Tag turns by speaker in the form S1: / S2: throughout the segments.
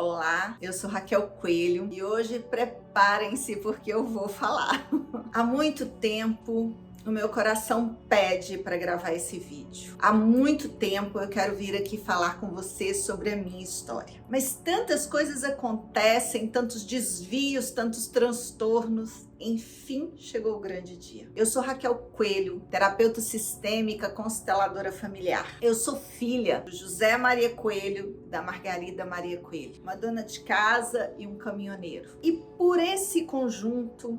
S1: Olá, eu sou Raquel Coelho e hoje preparem-se porque eu vou falar. Há muito tempo o meu coração pede para gravar esse vídeo. Há muito tempo eu quero vir aqui falar com você sobre a minha história. Mas tantas coisas acontecem, tantos desvios, tantos transtornos. Enfim, chegou o grande dia. Eu sou Raquel Coelho, terapeuta sistêmica, consteladora familiar. Eu sou filha do José Maria Coelho, da Margarida Maria Coelho, uma dona de casa e um caminhoneiro. E por esse conjunto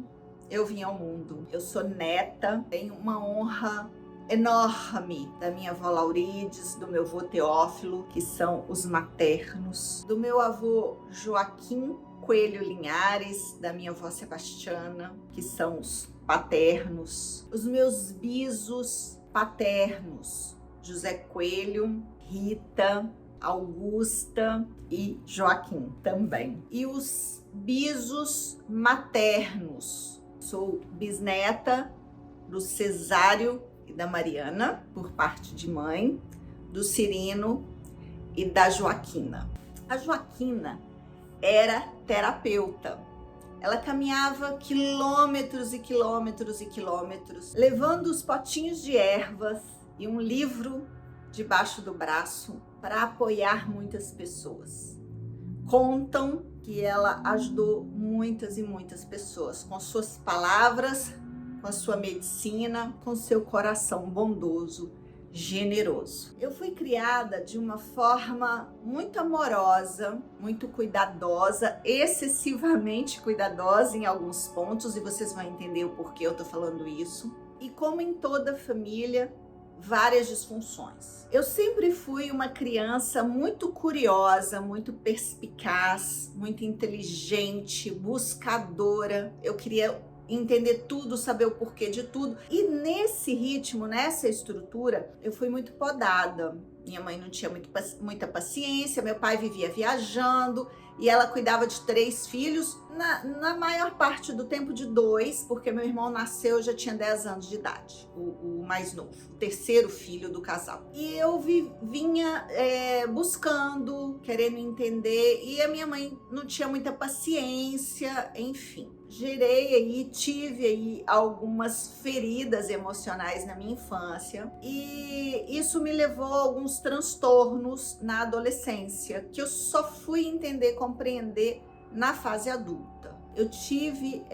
S1: eu vim ao mundo. Eu sou neta, tenho uma honra enorme da minha avó Laurides, do meu avô Teófilo, que são os maternos, do meu avô Joaquim Coelho Linhares, da minha avó Sebastiana, que são os paternos, os meus bisos paternos, José Coelho, Rita, Augusta e Joaquim também. E os bisos maternos, sou bisneta do Cesário e da Mariana, por parte de mãe, do Cirino e da Joaquina. A Joaquina era terapeuta. Ela caminhava quilômetros e quilômetros e quilômetros, levando os potinhos de ervas e um livro debaixo do braço para apoiar muitas pessoas. Contam que ela ajudou muitas e muitas pessoas com suas palavras, com a sua medicina, com seu coração bondoso, generoso. Eu fui criada de uma forma muito amorosa, muito cuidadosa, excessivamente cuidadosa em alguns pontos, e vocês vão entender o porquê eu tô falando isso. E como em toda família, várias disfunções. Eu sempre fui uma criança muito curiosa, muito perspicaz, muito inteligente, buscadora. Eu queria entender tudo, saber o porquê de tudo. E nesse ritmo, nessa estrutura, eu fui muito podada. Minha mãe não tinha muita paciência, meu pai vivia viajando e ela cuidava de 3 filhos, na maior parte do tempo de 2, porque meu irmão nasceu, já tinha 10 anos de idade, o mais novo, o terceiro filho do casal. E eu vinha buscando, querendo entender, e a minha mãe não tinha muita paciência, enfim. Tive aí algumas feridas emocionais na minha infância e isso me levou a alguns transtornos na adolescência que eu só fui entender, compreender na fase adulta. Eu tive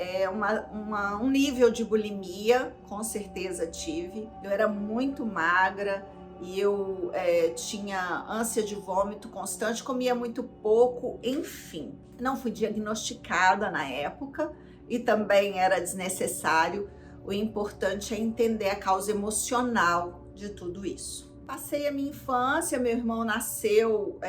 S1: um nível de bulimia, com certeza tive. Eu era muito magra e eu tinha ânsia de vômito constante, comia muito pouco, enfim. Não fui diagnosticada na época e também era desnecessário. O importante é entender a causa emocional de tudo isso. Passei a minha infância, meu irmão nasceu,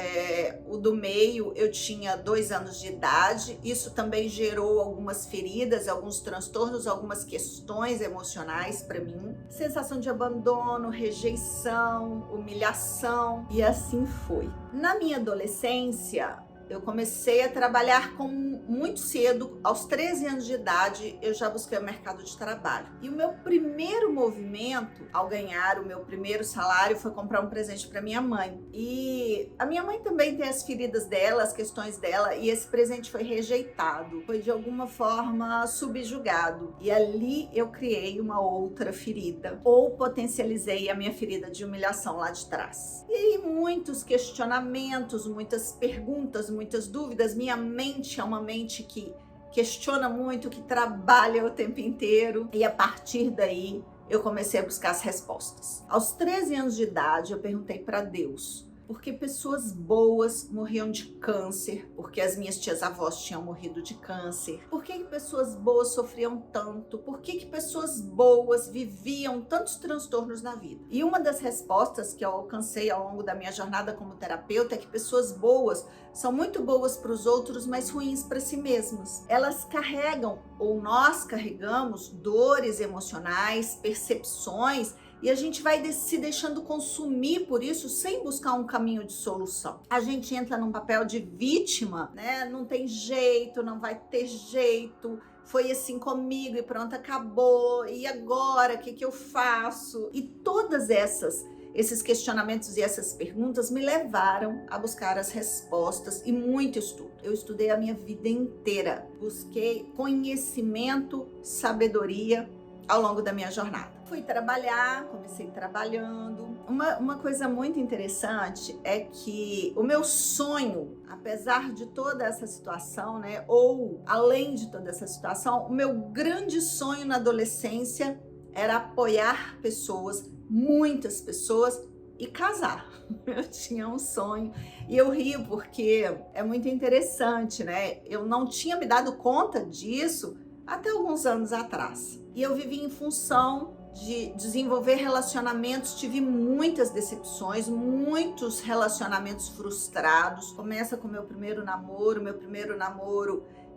S1: o do meio, eu tinha 2 anos de idade. Isso também gerou algumas feridas, alguns transtornos, algumas questões emocionais para mim. Sensação de abandono, rejeição, humilhação, e assim foi. Na minha adolescência, eu comecei a trabalhar muito cedo, aos 13 anos de idade, eu já busquei o mercado de trabalho. E o meu primeiro movimento, ao ganhar o meu primeiro salário, foi comprar um presente para minha mãe. E a minha mãe também tem as feridas dela, as questões dela, e esse presente foi rejeitado, foi de alguma forma subjugado. E ali eu criei uma outra ferida, ou potencializei a minha ferida de humilhação lá de trás. E aí muitos questionamentos, muitas perguntas, muitas dúvidas. Minha mente é uma mente que questiona muito, que trabalha o tempo inteiro, e a partir daí eu comecei a buscar as respostas. Aos 13 anos de idade eu perguntei para Deus por que pessoas boas morriam de câncer, porque as minhas tias-avós tinham morrido de câncer, por que pessoas boas sofriam tanto, por que pessoas boas viviam tantos transtornos na vida. E uma das respostas que eu alcancei ao longo da minha jornada como terapeuta é que pessoas boas são muito boas para os outros, mas ruins para si mesmas. Elas carregam, ou nós carregamos, dores emocionais, percepções, e a gente vai se deixando consumir por isso sem buscar um caminho de solução. A gente entra num papel de vítima, né? Não tem jeito, não vai ter jeito, foi assim comigo e pronto, acabou, e agora, o que eu faço? E todas essas esses questionamentos e essas perguntas me levaram a buscar as respostas e muito estudo. Eu estudei a minha vida inteira, busquei conhecimento, sabedoria ao longo da minha jornada. Fui trabalhar, comecei trabalhando. Uma coisa muito interessante é que o meu sonho, apesar de toda essa situação, né, ou além de toda essa situação, o meu grande sonho na adolescência era apoiar pessoas, muitas pessoas, e casar. Eu tinha um sonho e eu rio porque é muito interessante, né? Eu não tinha me dado conta disso até alguns anos atrás. E eu vivi em função de desenvolver relacionamentos, tive muitas decepções, muitos relacionamentos frustrados. Começa com o meu primeiro namoro.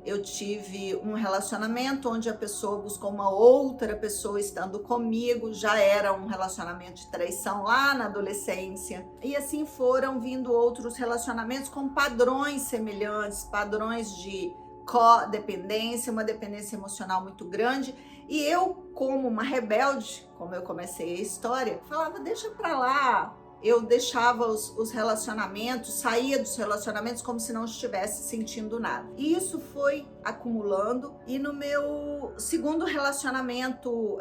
S1: Eu tive um relacionamento onde a pessoa buscou uma outra pessoa estando comigo, já era um relacionamento de traição lá na adolescência. E assim foram vindo outros relacionamentos com padrões semelhantes, padrões de codependência, uma dependência emocional muito grande. E eu, como uma rebelde, como eu comecei a história, falava, deixa pra lá. Eu deixava os relacionamentos, saía dos relacionamentos como se não estivesse sentindo nada. E isso foi acumulando. E no meu segundo relacionamento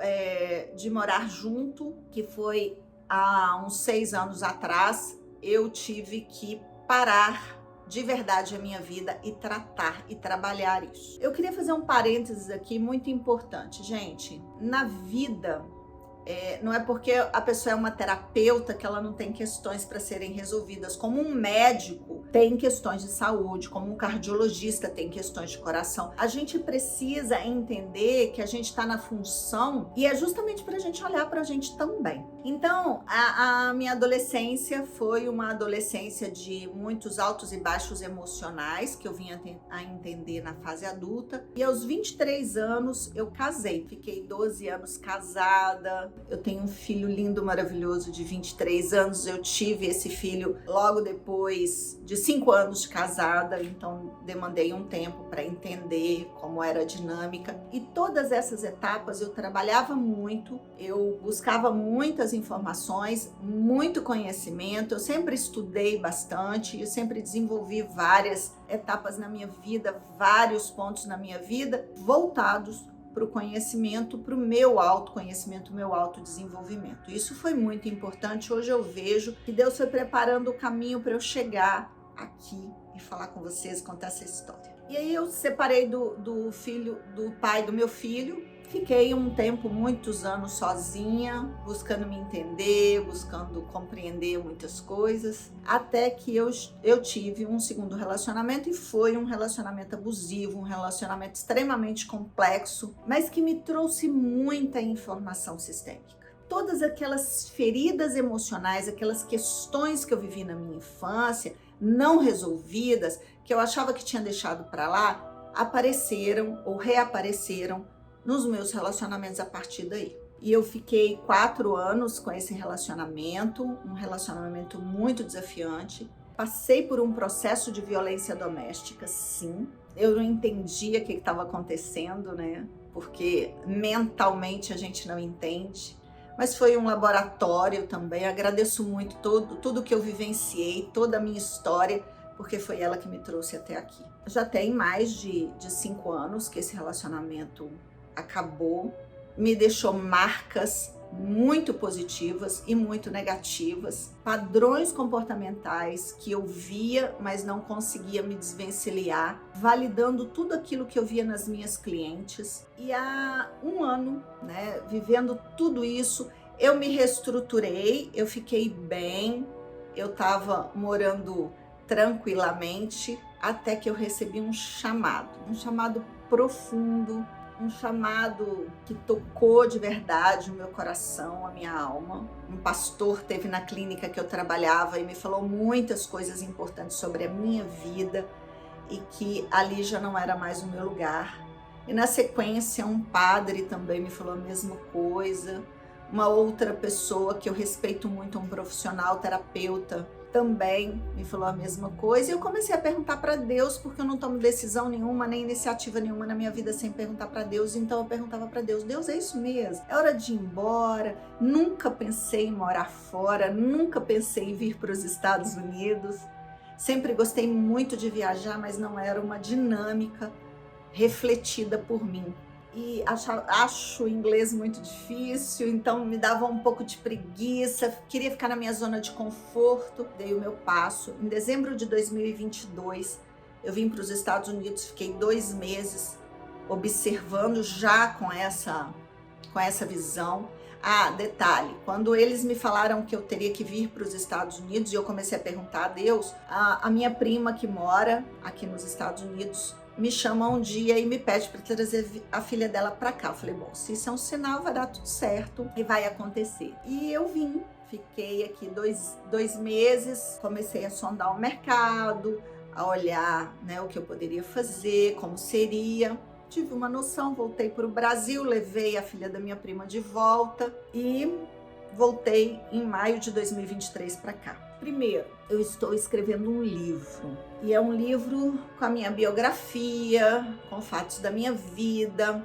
S1: de morar junto, que foi há uns 6 anos atrás, eu tive que parar de verdade a minha vida e tratar e trabalhar isso. Eu queria fazer um parênteses aqui muito importante, gente. Na vida, não é porque a pessoa é uma terapeuta que ela não tem questões para serem resolvidas. Como um médico tem questões de saúde, como um cardiologista tem questões de coração. A gente precisa entender que a gente está na função e é justamente para a gente olhar para a gente também. Então, a minha adolescência foi uma adolescência de muitos altos e baixos emocionais que eu vinha a entender na fase adulta. E aos 23 anos eu casei. Fiquei 12 anos casada. Eu tenho um filho lindo, maravilhoso, de 23 anos. Eu tive esse filho logo depois de 5 anos de casada, então demandei um tempo para entender como era a dinâmica. E todas essas etapas eu trabalhava muito, eu buscava muitas informações, muito conhecimento, eu sempre estudei bastante, eu sempre desenvolvi várias etapas na minha vida, vários pontos na minha vida voltados para o conhecimento, para o meu autoconhecimento, meu autodesenvolvimento. Isso foi muito importante. Hoje eu vejo que Deus foi preparando o caminho para eu chegar aqui e falar com vocês, contar essa história. E aí eu separei do pai do meu filho, fiquei um tempo, muitos anos sozinha, buscando me entender, buscando compreender muitas coisas, até que eu tive um segundo relacionamento e foi um relacionamento abusivo, um relacionamento extremamente complexo, mas que me trouxe muita informação sistêmica. Todas aquelas feridas emocionais, aquelas questões que eu vivi na minha infância, não resolvidas, que eu achava que tinha deixado para lá, apareceram ou reapareceram nos meus relacionamentos a partir daí. E eu fiquei 4 anos com esse relacionamento, um relacionamento muito desafiante. Passei por um processo de violência doméstica, sim. Eu não entendia o que estava acontecendo, né? Porque mentalmente a gente não entende. Mas foi um laboratório também. Agradeço muito tudo que eu vivenciei, toda a minha história, porque foi ela que me trouxe até aqui. Já tem mais de 5 anos que esse relacionamento acabou, me deixou marcas muito positivas e muito negativas, padrões comportamentais que eu via, mas não conseguia me desvencilhar, validando tudo aquilo que eu via nas minhas clientes. E há 1 ano, né, vivendo tudo isso, eu me reestruturei, eu fiquei bem, eu estava morando tranquilamente, até que eu recebi um chamado profundo, um chamado que tocou de verdade o meu coração, a minha alma. Um pastor teve na clínica que eu trabalhava e me falou muitas coisas importantes sobre a minha vida e que ali já não era mais o meu lugar. E na sequência um padre também me falou a mesma coisa. Uma outra pessoa que eu respeito muito, um profissional terapeuta, também me falou a mesma coisa, e eu comecei a perguntar para Deus, porque eu não tomo decisão nenhuma, nem iniciativa nenhuma na minha vida sem perguntar para Deus. Então eu perguntava para Deus: Deus, é isso mesmo? É hora de ir embora? Nunca pensei em morar fora, nunca pensei em vir para os Estados Unidos. Sempre gostei muito de viajar, mas não era uma dinâmica refletida por mim. E acho o inglês muito difícil, então me dava um pouco de preguiça, queria ficar na minha zona de conforto. Dei o meu passo. Em dezembro de 2022, eu vim para os Estados Unidos, fiquei 2 meses observando, já com essa visão. Ah, detalhe, quando eles me falaram que eu teria que vir para os Estados Unidos, e eu comecei a perguntar a Deus, a minha prima que mora aqui nos Estados Unidos me chama um dia e me pede para trazer a filha dela para cá. Eu falei, bom, se isso é um sinal, vai dar tudo certo e vai acontecer. E eu vim, fiquei aqui 2 meses, comecei a sondar o mercado, a olhar, né, o que eu poderia fazer, como seria. Tive uma noção, voltei para o Brasil, levei a filha da minha prima de volta e voltei em maio de 2023 para cá. Primeiro, eu estou escrevendo um livro, e é um livro com a minha biografia, com fatos da minha vida,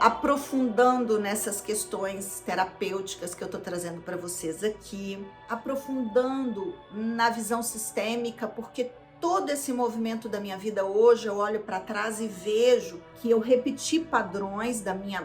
S1: aprofundando nessas questões terapêuticas que eu estou trazendo para vocês aqui, aprofundando na visão sistêmica, porque todo esse movimento da minha vida hoje, eu olho para trás e vejo que eu repeti padrões da minha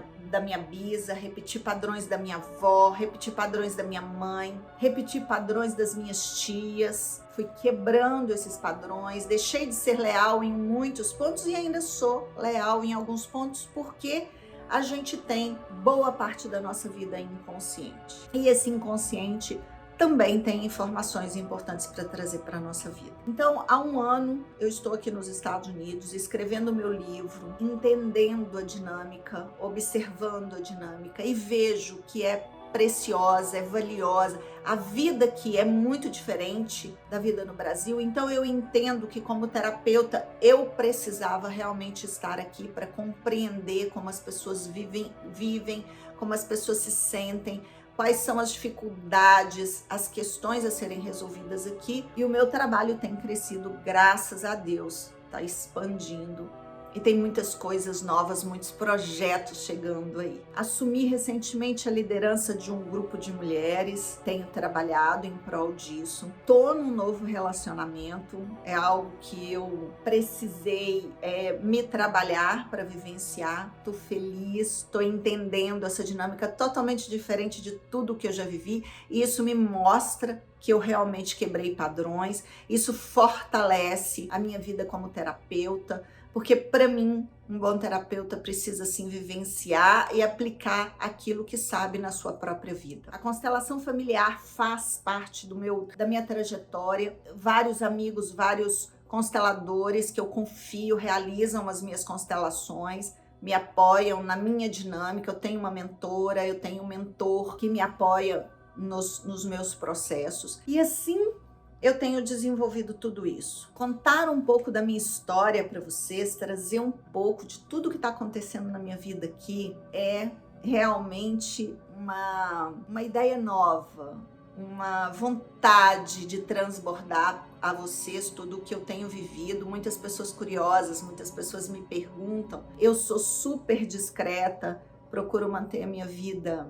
S1: bisa, repeti padrões da minha avó, repeti padrões da minha mãe, repeti padrões das minhas tias, fui quebrando esses padrões, deixei de ser leal em muitos pontos e ainda sou leal em alguns pontos, porque a gente tem boa parte da nossa vida inconsciente. E esse inconsciente também tem informações importantes para trazer para a nossa vida. Então, há 1 ano, eu estou aqui nos Estados Unidos, escrevendo o meu livro, entendendo a dinâmica, observando a dinâmica, e vejo que é preciosa, é valiosa. A vida aqui é muito diferente da vida no Brasil, então eu entendo que, como terapeuta, eu precisava realmente estar aqui para compreender como as pessoas vivem, como as pessoas se sentem, quais são as dificuldades, as questões a serem resolvidas aqui. E o meu trabalho tem crescido, graças a Deus, está expandindo. E tem muitas coisas novas, muitos projetos chegando aí. Assumi recentemente a liderança de um grupo de mulheres, tenho trabalhado em prol disso. Tô num novo relacionamento, é algo que eu precisei me trabalhar para vivenciar. Tô feliz, tô entendendo essa dinâmica totalmente diferente de tudo que eu já vivi, e isso me mostra que eu realmente quebrei padrões. Isso fortalece a minha vida como terapeuta, porque para mim, um bom terapeuta precisa sim vivenciar e aplicar aquilo que sabe na sua própria vida. A constelação familiar faz parte da minha trajetória. Vários amigos, vários consteladores que eu confio realizam as minhas constelações, me apoiam na minha dinâmica. Eu tenho uma mentora, eu tenho um mentor que me apoia nos meus processos. E assim eu tenho desenvolvido tudo isso. Contar um pouco da minha história para vocês, trazer um pouco de tudo que está acontecendo na minha vida aqui, é realmente uma ideia nova, uma vontade de transbordar a vocês tudo o que eu tenho vivido. Muitas pessoas curiosas, muitas pessoas me perguntam. Eu sou super discreta, procuro manter a minha vida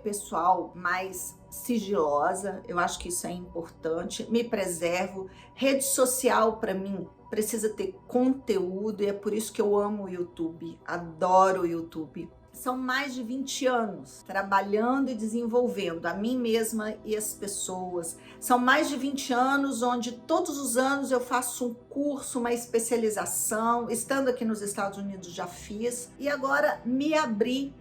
S1: pessoal mais sigilosa. Eu acho que isso é importante. Me preservo. Rede social, para mim, precisa ter conteúdo, e é por isso que eu amo o YouTube. Adoro o YouTube. São mais de 20 anos trabalhando e desenvolvendo a mim mesma e as pessoas. São mais de 20 anos onde todos os anos eu faço um curso, uma especialização. Estando aqui nos Estados Unidos já fiz. E agora me abri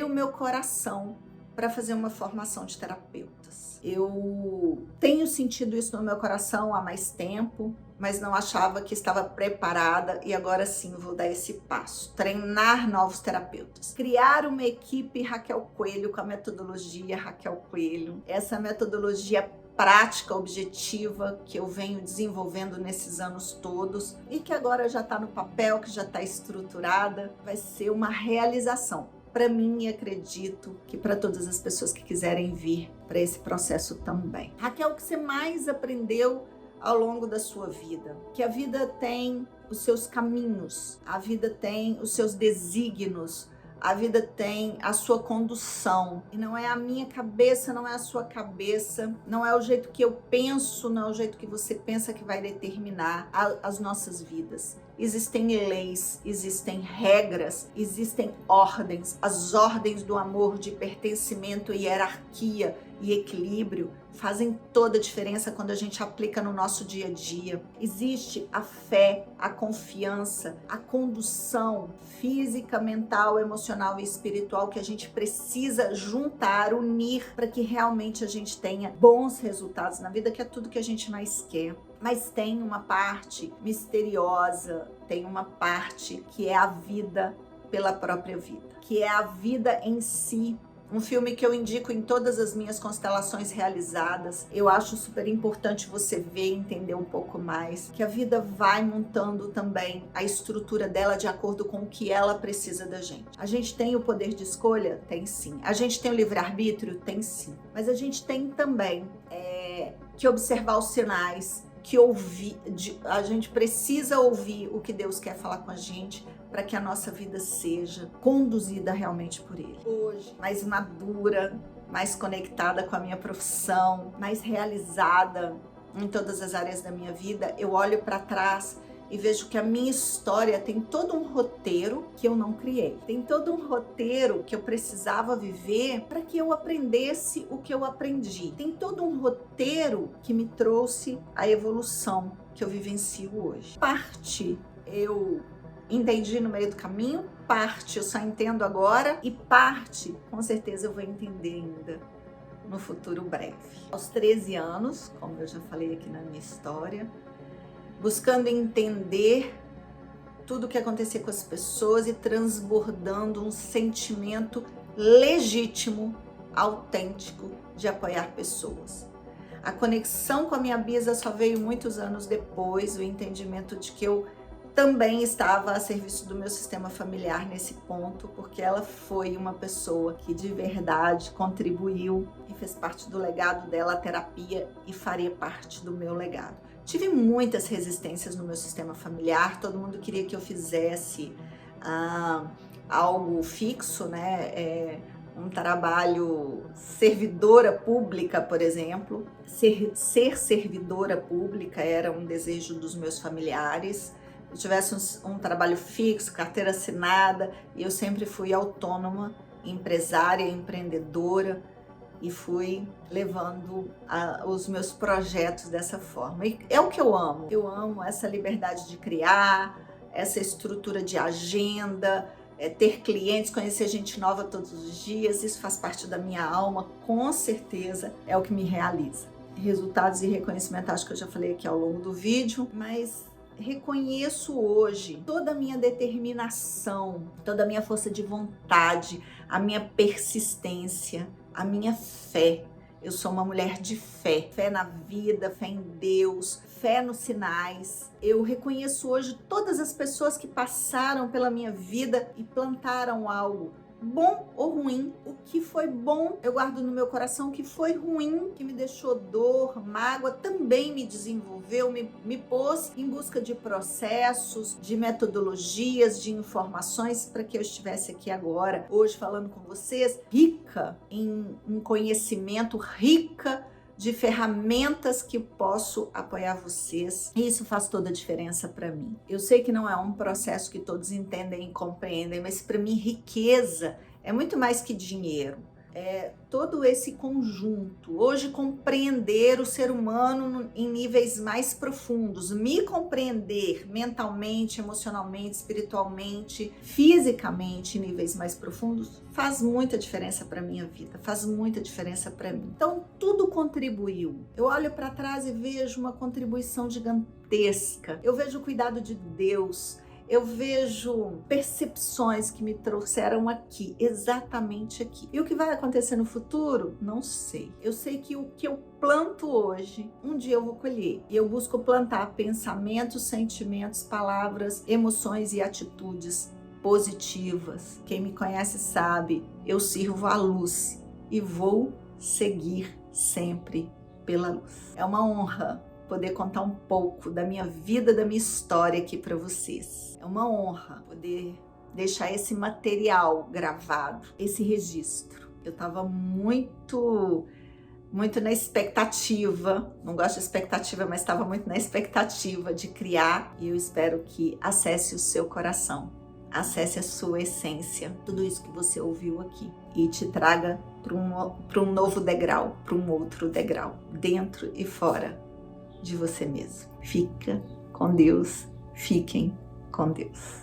S1: o meu coração para fazer uma formação de terapeutas. Eu tenho sentido isso no meu coração há mais tempo, mas não achava que estava preparada, e agora sim vou dar esse passo. Treinar novos terapeutas. Criar uma equipe Raquel Coelho com a metodologia Raquel Coelho. Essa metodologia prática, objetiva, que eu venho desenvolvendo nesses anos todos e que agora já está no papel, que já está estruturada, vai ser uma realização. para mim e acredito que para todas as pessoas que quiserem vir para esse processo também. Raquel, o que você mais aprendeu ao longo da sua vida? Que a vida tem os seus caminhos, a vida tem os seus desígnios, a vida tem a sua condução. E não é a minha cabeça, não é a sua cabeça, não é o jeito que eu penso, não é o jeito que você pensa que vai determinar as nossas vidas. Existem leis, existem regras, existem ordens. As ordens do amor, de pertencimento, hierarquia e equilíbrio fazem toda a diferença quando a gente aplica no nosso dia a dia. Existe a fé, a confiança, a condução física, mental, emocional e espiritual que a gente precisa juntar, unir para que realmente a gente tenha bons resultados na vida, que é tudo que a gente mais quer. Mas tem uma parte misteriosa, tem uma parte que é a vida pela própria vida, que é a vida em si. Um filme que eu indico em todas as minhas constelações realizadas. Eu acho super importante você ver e entender um pouco mais que a vida vai montando também a estrutura dela de acordo com o que ela precisa da gente. A gente tem o poder de escolha? Tem sim. A gente tem o livre-arbítrio? Tem sim. Mas a gente tem também que observar os sinais, que ouvir, a gente precisa ouvir o que Deus quer falar com a gente para que a nossa vida seja conduzida realmente por Ele. Hoje, mais madura, mais conectada com a minha profissão, mais realizada em todas as áreas da minha vida, eu olho para trás e vejo que a minha história tem todo um roteiro que eu não criei. Tem todo um roteiro que eu precisava viver para que eu aprendesse o que eu aprendi. Tem todo um roteiro que me trouxe a evolução que eu vivencio hoje. Parte eu entendi no meio do caminho, parte eu só entendo agora e parte, com certeza, eu vou entender ainda no futuro breve. Aos 13 anos, como eu já falei aqui na minha história, buscando entender tudo o que acontecia com as pessoas e transbordando um sentimento legítimo, autêntico de apoiar pessoas. A conexão com a minha bisa só veio muitos anos depois, o entendimento de que eu também estava a serviço do meu sistema familiar nesse ponto, porque ela foi uma pessoa que de verdade contribuiu e fez parte do legado dela, a terapia, e faria parte do meu legado. Tive muitas resistências no meu sistema familiar, todo mundo queria que eu fizesse algo fixo, né? Um trabalho servidora pública, por exemplo. Ser servidora pública era um desejo dos meus familiares. Eu tivesse um trabalho fixo, carteira assinada, e eu sempre fui autônoma, empresária, empreendedora, e fui levando os meus projetos dessa forma. E é o que eu amo. Eu amo essa liberdade de criar, essa estrutura de agenda, ter clientes, conhecer gente nova todos os dias. Isso faz parte da minha alma, com certeza é o que me realiza. Resultados e reconhecimento, acho que eu já falei aqui ao longo do vídeo, mas reconheço hoje toda a minha determinação, toda a minha força de vontade, a minha persistência, a minha fé. Eu sou uma mulher de fé, fé na vida, fé em Deus, fé nos sinais. Eu reconheço hoje todas as pessoas que passaram pela minha vida e plantaram algo, bom ou ruim. O que foi bom eu guardo no meu coração, o que foi ruim, que me deixou dor, mágoa, também me desenvolveu, me pôs em busca de processos, de metodologias, de informações para que eu estivesse aqui agora, hoje falando com vocês, rica em conhecimento, rica de ferramentas que posso apoiar vocês. E isso faz toda a diferença para mim. Eu sei que não é um processo que todos entendem e compreendem, mas para mim riqueza é muito mais que dinheiro. É todo esse conjunto. Hoje compreender o ser humano em níveis mais profundos, me compreender mentalmente, emocionalmente, espiritualmente, fisicamente em níveis mais profundos, faz muita diferença para minha vida, faz muita diferença para mim. Então tudo contribuiu. Eu olho para trás e vejo uma contribuição gigantesca. Eu vejo o cuidado de Deus. Eu vejo percepções que me trouxeram aqui, exatamente aqui. E o que vai acontecer no futuro? Não sei. Eu sei que o que eu planto hoje, um dia eu vou colher. E eu busco plantar pensamentos, sentimentos, palavras, emoções e atitudes positivas. Quem me conhece sabe, eu sirvo a luz e vou seguir sempre pela luz. É uma honra poder contar um pouco da minha vida, da minha história aqui para vocês. É uma honra poder deixar esse material gravado, esse registro. Eu estava muito na expectativa, não gosto de expectativa, mas estava muito na expectativa de criar, e eu espero que acesse o seu coração, acesse a sua essência, tudo isso que você ouviu aqui, e te traga para um novo degrau, para um outro degrau, dentro e fora de você mesmo. Fica com Deus, fiquem com Deus.